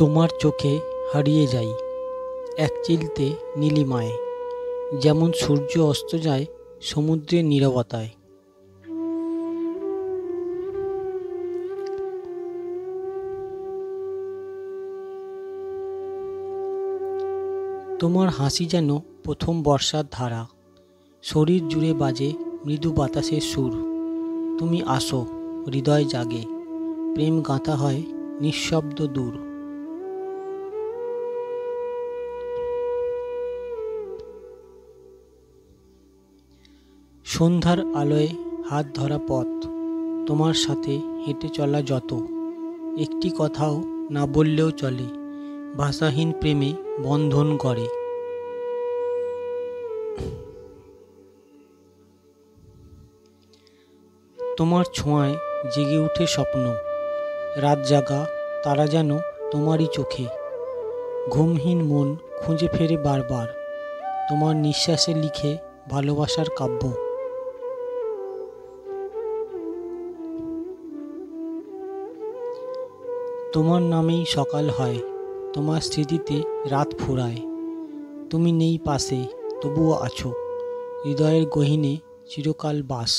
তোমার চোখে হারিয়ে যাই এক চিলতে নীলিমায়, যেমন সূর্য অস্ত যায় সমুদ্রের নীরবতায়। তোমার হাসি যেন প্রথম বর্ষার ধারা, শরীর জুড়ে বাজে মৃদু বাতাসের সুর। তুমি আসো, হৃদয় জাগে, প্রেম গাঁথা হয় নিঃশব্দ দূর। সন্ধ্যার আলোয় হাত ধরা পথ, তোমার সাথে হেঁটে চলা যত, একটি কথাও না বললেও চলে, ভাষাহীন প্রেমে বন্ধন করে। তোমার ছোঁয়ায় জেগে উঠে স্বপ্ন, রাত জাগা তারা যেন তোমারই চোখে। ঘুমহীন মন খুঁজে ফেরে বারবার, তোমার নিঃশ্বাসে লিখে ভালোবাসার কাব্য। তোমার নামেই সকাল হয়, তোমার স্মৃতিতে রাত ফুরায়। তুমি নেই পাশে, তবুও আছো, হৃদয়ের গহীনে চিরকাল বাস।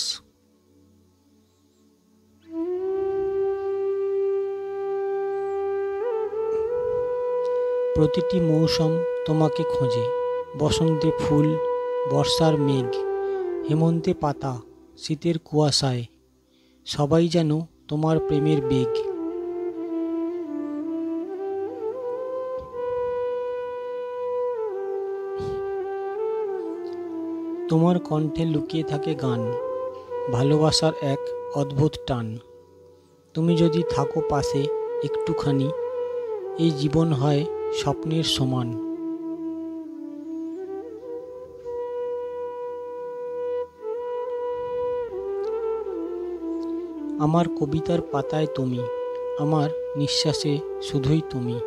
প্রতিটি মৌসুম তোমাকে খোঁজে, বসন্তে ফুল, বর্ষার মেঘ, হেমন্তে পাতা, শীতের কুয়াশায়, সবাই যেন তোমার প্রেমের বেগ। তোমার কণ্ঠে লুকিয়ে থাকে গান, ভালোবাসার এক অদ্ভুত টান। তুমি যদি থাকো পাশে একটুখানি, এই জীবন হয় স্বপ্নের সমান। আমার কবিতার পাতায় তুমি, আমার নিঃশ্বাসে শুধুই তুমি।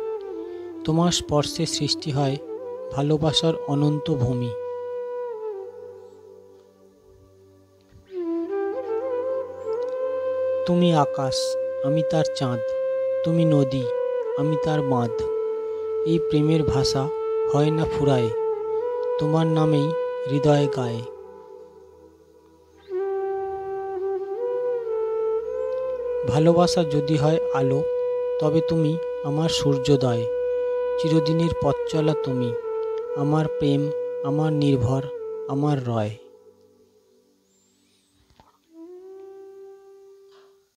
তোমার স্পর্শে সৃষ্টি হয় ভালোবাসার অনন্ত ভূমি। তুমি আকাশ, আমি তার চাঁদ, তুমি নদী, আমি তার বাঁধ। এই প্রেমের ভাষা হয় না ফুরায়, তোমার নামেই হৃদয় গায়। ভালোবাসা যদি হয় আলো, তবে তুমি আমার সূর্যোদয়। চিরদিনের পথ চলা তুমি, আমার প্রেম, আমার নির্ভর, আমার রয়।